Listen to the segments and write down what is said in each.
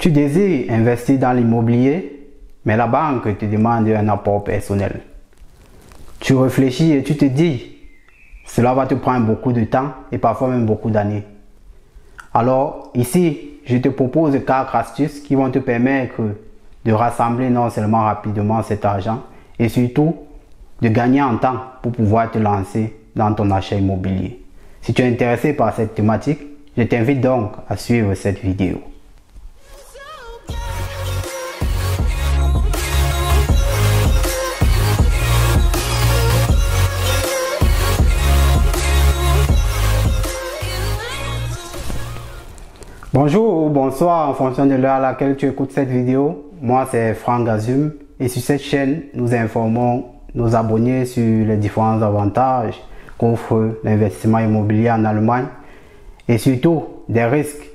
Tu désires investir dans l'immobilier, mais la banque te demande un apport personnel. Tu réfléchis et tu te dis, cela va te prendre beaucoup de temps et parfois même beaucoup d'années. Alors ici, je te propose 4 astuces qui vont te permettre de rassembler non seulement rapidement cet argent et surtout de gagner en temps pour pouvoir te lancer dans ton achat immobilier. Si tu es intéressé par cette thématique, je t'invite donc à suivre cette vidéo. Bonjour ou bonsoir en fonction de l'heure à laquelle tu écoutes cette vidéo. Moi c'est Franck Azum et sur cette chaîne nous informons nos abonnés sur les différents avantages qu'offre l'investissement immobilier en Allemagne et surtout des risques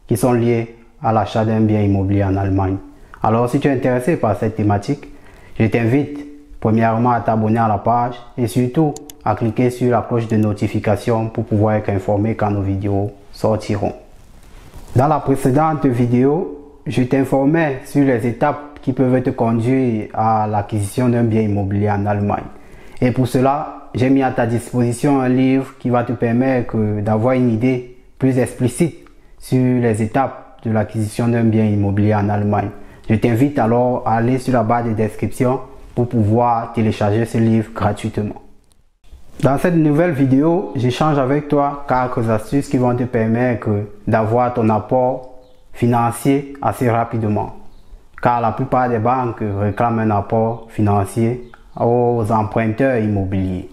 qui sont liés à l'achat d'un bien immobilier en Allemagne. Alors si tu es intéressé par cette thématique, je t'invite premièrement à t'abonner à la page et surtout à cliquer sur la cloche de notification pour pouvoir être informé quand nos vidéos sortiront. Dans la précédente vidéo, je t'informais sur les étapes qui peuvent te conduire à l'acquisition d'un bien immobilier en Allemagne. Et pour cela, j'ai mis à ta disposition un livre qui va te permettre d'avoir une idée plus explicite sur les étapes de l'acquisition d'un bien immobilier en Allemagne. Je t'invite alors à aller sur la barre de description pour pouvoir télécharger ce livre gratuitement. Dans cette nouvelle vidéo, j'échange avec toi quelques astuces qui vont te permettre d'avoir ton apport financier assez rapidement. Car la plupart des banques réclament un apport financier aux emprunteurs immobiliers.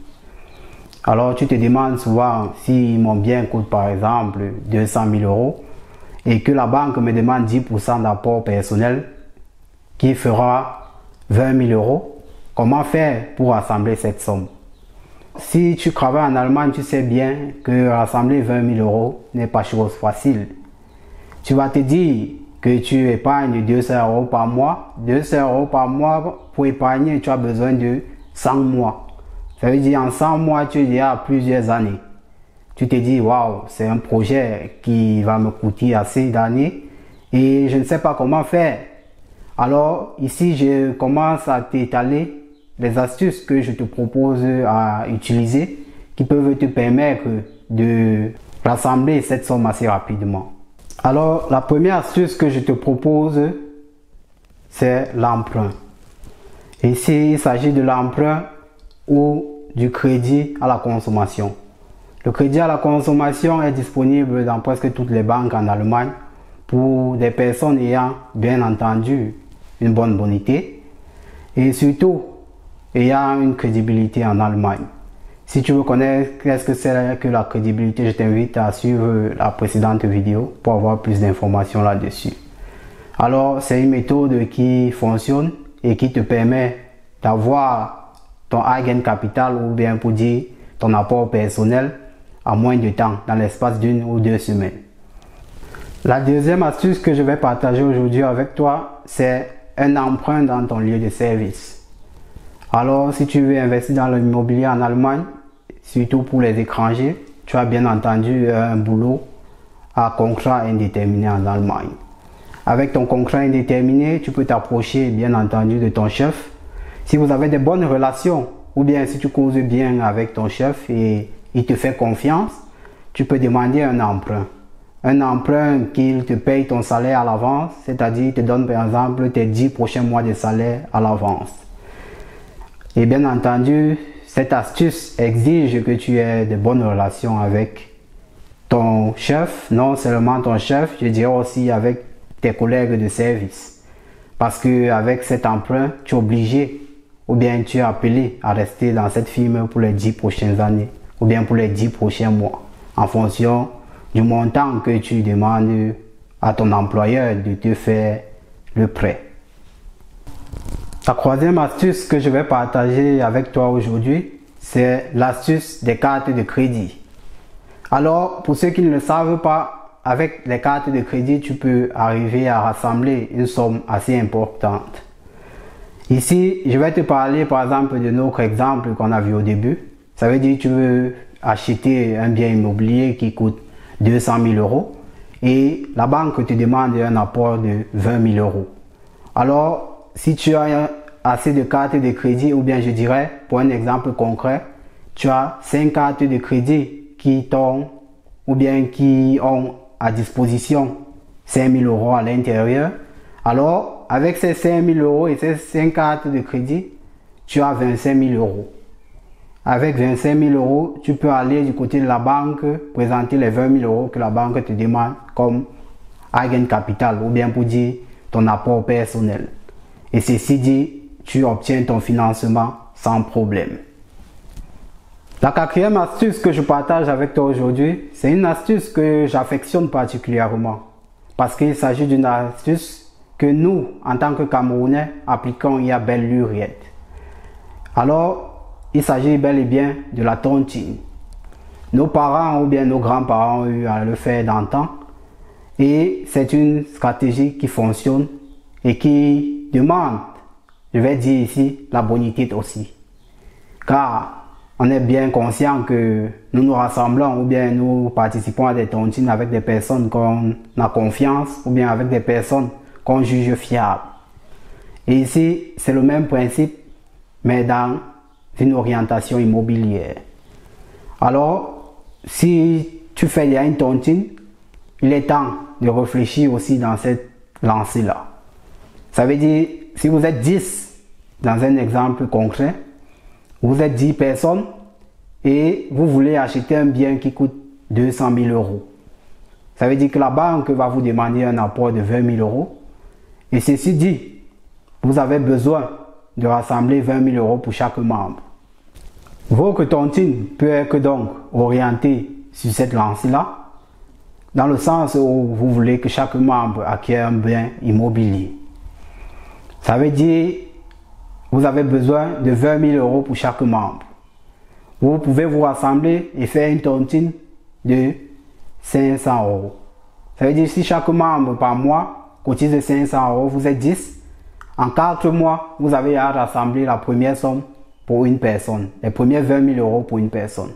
Alors tu te demandes souvent si mon bien coûte par exemple 200 000 euros et que la banque me demande 10% d'apport personnel qui fera 20 000 euros. Comment faire pour rassembler cette somme? Si tu travailles en Allemagne, tu sais bien que rassembler 20 000 euros n'est pas chose facile. Tu vas te dire que tu épargnes 200 euros par mois. 200 euros par mois, pour épargner, tu as besoin de 100 mois. Ça veut dire en 100 mois, tu es à plusieurs années. Tu te dis, waouh, c'est un projet qui va me coûter assez d'années et je ne sais pas comment faire. Alors ici, je commence à t'étaler les astuces que je te propose à utiliser qui peuvent te permettre de rassembler cette somme assez rapidement. Alors, la première astuce que je te propose, c'est l'emprunt. Ici, il s'agit de l'emprunt ou du crédit à la consommation. Le crédit à la consommation est disponible dans presque toutes les banques en Allemagne pour des personnes ayant bien entendu une bonne bonité et surtout ayant une crédibilité en Allemagne. Si tu veux connaître qu'est-ce que c'est que la crédibilité, je t'invite à suivre la précédente vidéo pour avoir plus d'informations là-dessus. Alors, c'est une méthode qui fonctionne et qui te permet d'avoir ton Eigenkapital ou bien pour dire ton apport personnel en moins de temps, dans l'espace d'1 ou 2 semaines. La deuxième astuce que je vais partager aujourd'hui avec toi, c'est un emprunt dans ton lieu de service. Alors, si tu veux investir dans l'immobilier en Allemagne, surtout pour les étrangers, tu as bien entendu un boulot à contrat indéterminé en Allemagne. Avec ton contrat indéterminé, tu peux t'approcher bien entendu de ton chef. Si vous avez de bonnes relations, ou bien si tu causes bien avec ton chef et il te fait confiance, tu peux demander un emprunt. Un emprunt qu'il te paye ton salaire à l'avance, c'est-à-dire il te donne par exemple tes 10 prochains mois de salaire à l'avance. Et bien entendu, cette astuce exige que tu aies de bonnes relations avec ton chef, non seulement ton chef, je dirais aussi avec tes collègues de service. Parce qu'avec cet emprunt, tu es obligé ou bien tu es appelé à rester dans cette firme pour les 10 prochaines années ou bien pour les 10 prochains mois en fonction du montant que tu demandes à ton employeur de te faire le prêt. La troisième astuce que je vais partager avec toi aujourd'hui, c'est l'astuce des cartes de crédit. Alors, pour ceux qui ne le savent pas, avec les cartes de crédit, tu peux arriver à rassembler une somme assez importante. Ici, je vais te parler par exemple de notre exemple qu'on a vu au début. Ça veut dire que tu veux acheter un bien immobilier qui coûte 200 000 euros et la banque te demande un apport de 20 000 euros. Alors, si tu as assez de cartes de crédit, ou bien je dirais, pour un exemple concret, tu as 5 cartes de crédit qui t'ont, ou bien qui ont à disposition 5 000 euros à l'intérieur. Alors, avec ces 5 000 euros et ces 5 cartes de crédit, tu as 25 000 euros. Avec 25 000 euros, tu peux aller du côté de la banque, présenter les 20 000 euros que la banque te demande comme Eigenkapital, ou bien pour dire ton apport personnel. Et ceci dit, tu obtiens ton financement sans problème. La quatrième astuce que je partage avec toi aujourd'hui, c'est une astuce que j'affectionne particulièrement. Parce qu'il s'agit d'une astuce que nous, en tant que Camerounais, appliquons il y a belle lurette. Alors, il s'agit bel et bien de la tontine. Nos parents ou bien nos grands-parents ont eu à le faire d'antan. Et c'est une stratégie qui fonctionne et qui demande, je vais dire ici, la bonité aussi. Car on est bien conscient que nous nous rassemblons ou bien nous participons à des tontines avec des personnes qu'on a confiance ou bien avec des personnes qu'on juge fiables. Et ici, c'est le même principe, mais dans une orientation immobilière. Alors, si tu fais une tontine, il est temps de réfléchir aussi dans cette lancée-là. Ça veut dire, si vous êtes 10, dans un exemple concret, vous êtes 10 personnes et vous voulez acheter un bien qui coûte 200 000 euros. Ça veut dire que la banque va vous demander un apport de 20 000 euros. Et ceci dit, vous avez besoin de rassembler 20 000 euros pour chaque membre. Votre tontine peut être donc orientée sur cette lancée-là, dans le sens où vous voulez que chaque membre acquiert un bien immobilier. Ça veut dire vous avez besoin de 20 000 euros pour chaque membre. Vous pouvez vous rassembler et faire une tontine de 500 euros. Ça veut dire si chaque membre par mois cotise 500 euros, vous êtes 10. En 4 mois, vous avez à rassembler la première somme pour une personne. Les premiers 20 000 euros pour une personne.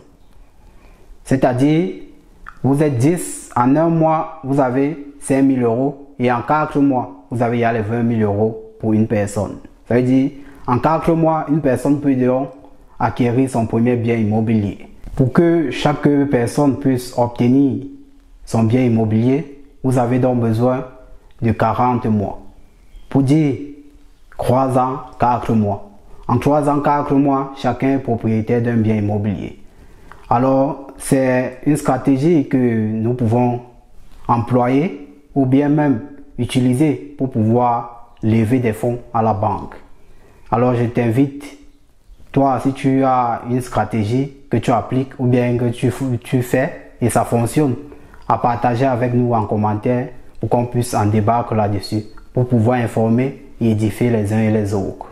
C'est-à-dire, vous êtes 10. En un mois, vous avez 5 000 euros. Et en 4 mois, vous avez les 20 000 euros pour une personne. Ça veut dire, en 4 mois, une personne peut donc acquérir son premier bien immobilier. Pour que chaque personne puisse obtenir son bien immobilier, vous avez donc besoin de 40 mois. Pour dire 3 ans, 4 mois. En 3 ans, 4 mois, chacun est propriétaire d'un bien immobilier. Alors, c'est une stratégie que nous pouvons employer ou bien même utiliser pour pouvoir lever des fonds à la banque. Alors je t'invite, toi, si tu as une stratégie que tu appliques ou bien que tu fais et ça fonctionne, à partager avec nous en commentaire pour qu'on puisse en débattre là-dessus, pour pouvoir informer et édifier les uns et les autres.